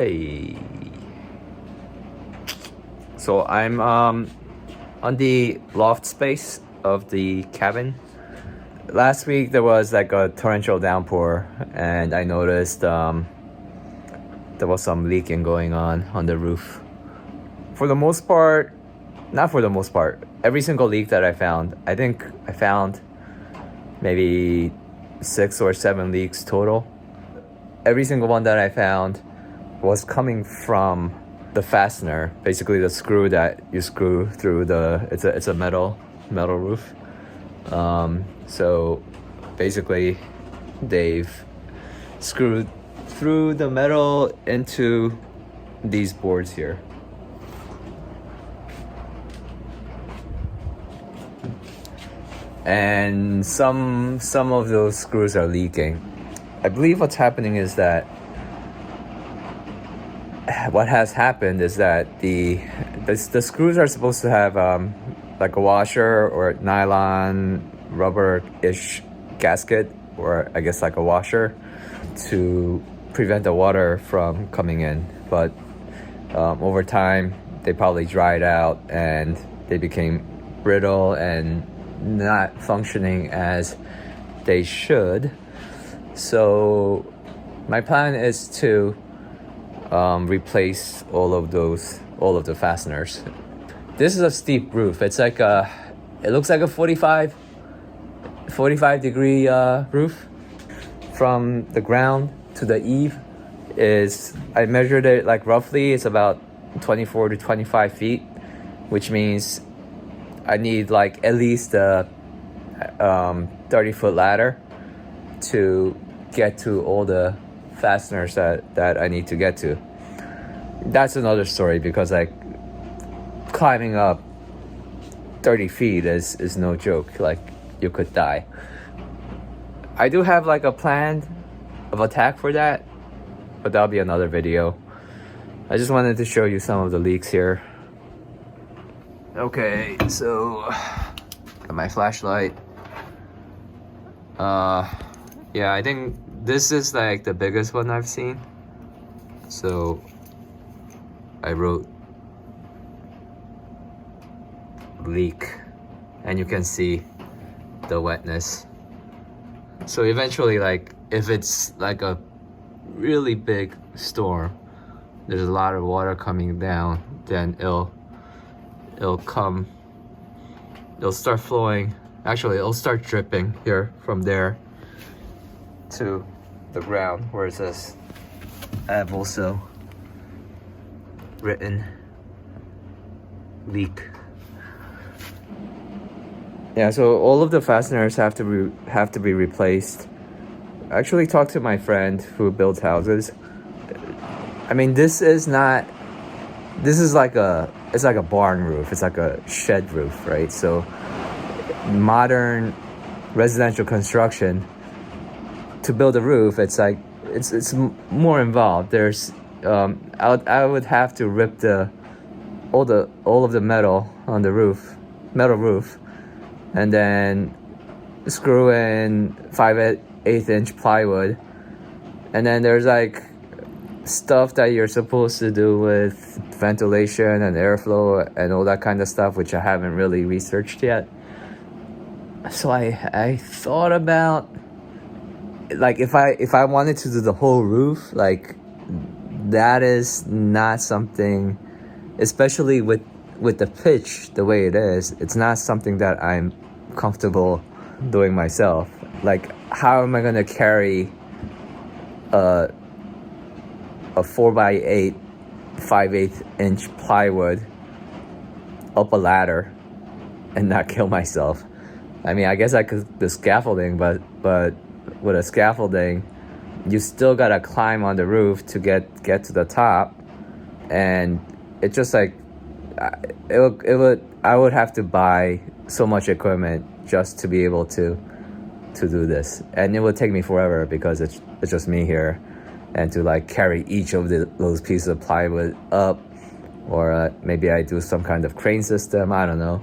Hey. So I'm on the loft space of the cabin. Last week there was like a torrential downpour, and I noticed there was some leaking going on the roof. For the most part, not for the most part, every single leak that I found, I think I found maybe 6 or 7 leaks total. Every single one that I found was coming from the fastener, basically the screw that you screw through it's a metal roof. So basically they've screwed through the metal into these boards here. And some of those screws are leaking. I believe what's happening is that what has happened is that the screws are supposed to have like a washer or nylon rubber-ish gasket, or I guess like a washer, to prevent the water from coming in. But over time they probably dried out and they became brittle and not functioning as they should. So my plan is to replace all of the fasteners. This is a steep roof. It's like it looks like a 45 degree roof. From the ground to the eave I measured it like roughly, it's about 24 to 25 feet, which means I need like at least a 30-foot ladder to get to all the fasteners that I need to get to. That's another story, because like climbing up 30 feet is no joke. Like, you could die. I do have like a plan of attack for that, but that'll be another video. I just wanted to show you some of the leaks here. Okay, so got my flashlight. Yeah, I think this is like the biggest one I've seen. So I wrote leak, and you can see the wetness. So eventually, like, if it's like a really big storm, there's a lot of water coming down, then it'll start flowing. Actually, it'll start dripping here from there to the ground, where it says, I have also written leak. Yeah, so all of the fasteners have to be replaced. I actually talked to my friend who builds houses. I mean, this is like a barn roof. It's like a shed roof, right? So modern residential construction, to build a roof, it's like it's more involved. There's I would have to rip all of the metal on the metal roof, and then screw in 5/8 inch plywood, and then there's like stuff that you're supposed to do with ventilation and airflow and all that kind of stuff, which I haven't really researched yet. So I thought about, like, if I wanted to do the whole roof, like, that is not something, especially with the pitch the way it is, it's not something that I'm comfortable doing myself. Like, how am I gonna carry a 4x8 5/8 inch plywood up a ladder and not kill myself? I mean, I guess I could do scaffolding, but with a scaffolding, you still gotta climb on the roof to get to the top, and it just like I would have to buy so much equipment just to be able to do this, and it would take me forever, because it's just me here, and to like carry each of those pieces of plywood up, or maybe I do some kind of crane system. I don't know.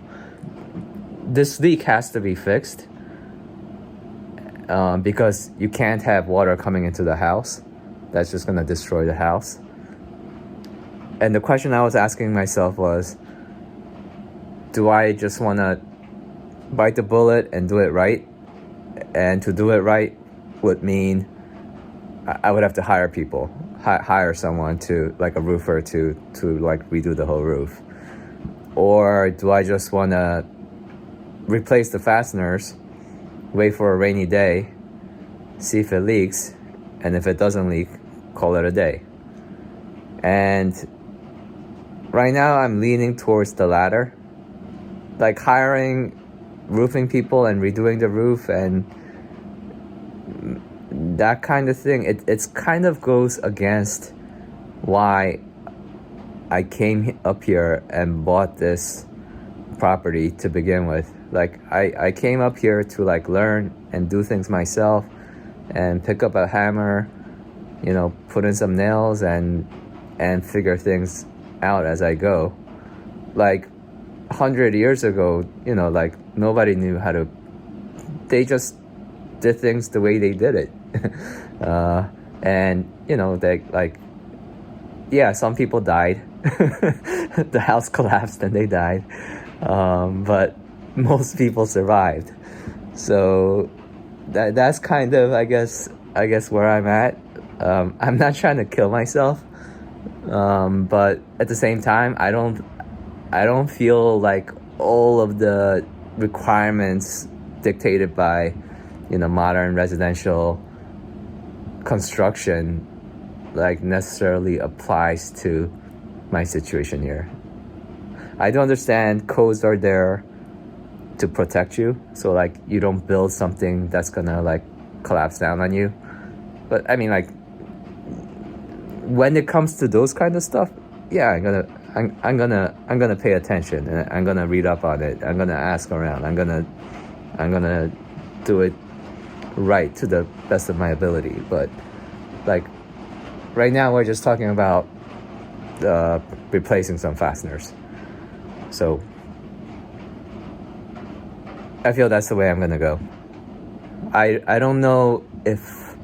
This leak has to be fixed, because you can't have water coming into the house. That's just gonna destroy the house. And the question I was asking myself was, do I just want to bite the bullet and do it right? And to do it right would mean I would have to hire people, hire someone to, like a roofer, to like redo the whole roof. Or do I just want to replace the fasteners, wait for a rainy day, see if it leaks, and if it doesn't leak, call it a day? And right now I'm leaning towards the latter, like hiring roofing people and redoing the roof and that kind of thing. It's kind of goes against why I came up here and bought this property to begin with. Like I came up here to like learn and do things myself and pick up a hammer, you know, put in some nails and figure things out as I go. Like 100 years ago, you know, like nobody knew how to, they just did things the way they did it. And you know, they like, yeah, some people died. The house collapsed and they died. But most people survived. So that's kind of, I guess where I'm at. I'm not trying to kill myself. But at the same time, I don't feel like all of the requirements dictated by, you know, modern residential construction like necessarily applies to my situation here. I do understand codes are there to protect you, so like you don't build something that's gonna like collapse down on you. But I mean, like when it comes to those kind of stuff, yeah, I'm gonna pay attention and I'm gonna read up on it. I'm gonna ask around. I'm gonna do it right to the best of my ability. But like right now, we're just talking about replacing some fasteners. So I feel that's the way I'm gonna go. I don't know if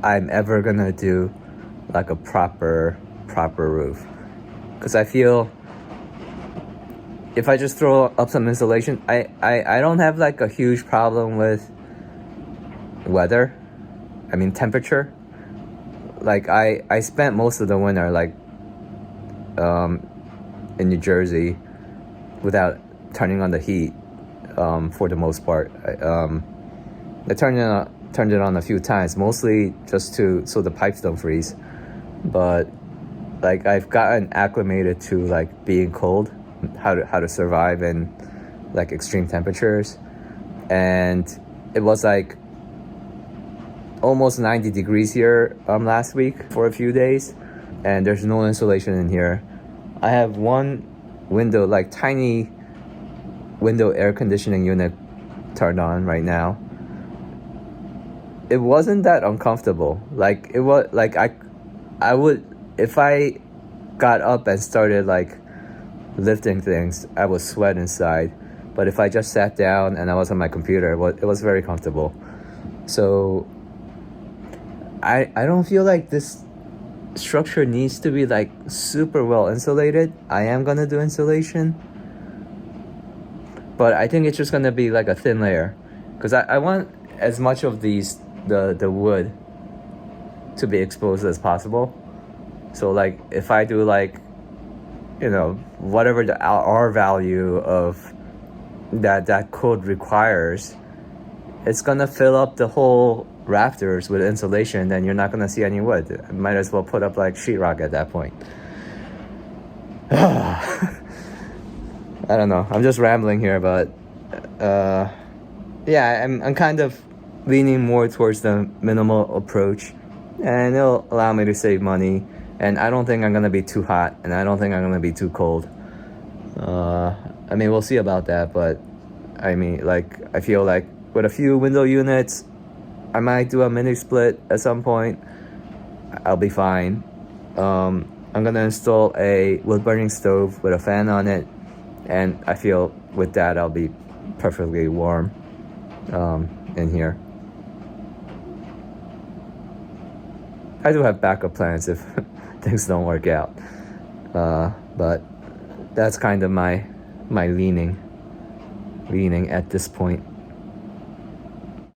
I'm ever gonna do like a proper roof, because I feel if I just throw up some insulation, I don't have like a huge problem with weather. I mean temperature. Like I spent most of the winter like in New Jersey without turning on the heat for the most part. I turned it on a few times, mostly just so the pipes don't freeze. But like I've gotten acclimated to like being cold, how to survive in like extreme temperatures. And it was like almost 90 degrees here last week for a few days, and there's no insulation in here. I have one window, like tiny window air conditioning unit turned on right now. It wasn't that uncomfortable. Like it was like I would, if I got up and started like lifting things, I would sweat inside. But if I just sat down and I was on my computer, it was very comfortable. So I don't feel like this structure needs to be like super well insulated. I am gonna do insulation, but I think it's just gonna be like a thin layer, because I want as much of the wood to be exposed as possible. So like if I do like, you know, whatever the R value of that code requires, it's gonna fill up the whole rafters with insulation, then you're not gonna see any wood. I might as well put up like sheetrock at that point. I don't know, I'm just rambling here, but yeah, I'm kind of leaning more towards the minimal approach, and it'll allow me to save money, and I don't think I'm gonna be too hot, and I don't think I'm gonna be too cold. I mean, we'll see about that, but I mean, like, I feel like with a few window units, I might do a mini split at some point. I'll be fine. I'm gonna install a wood burning stove with a fan on it, and I feel with that I'll be perfectly warm in here. I do have backup plans if things don't work out. But that's kind of my leaning at this point.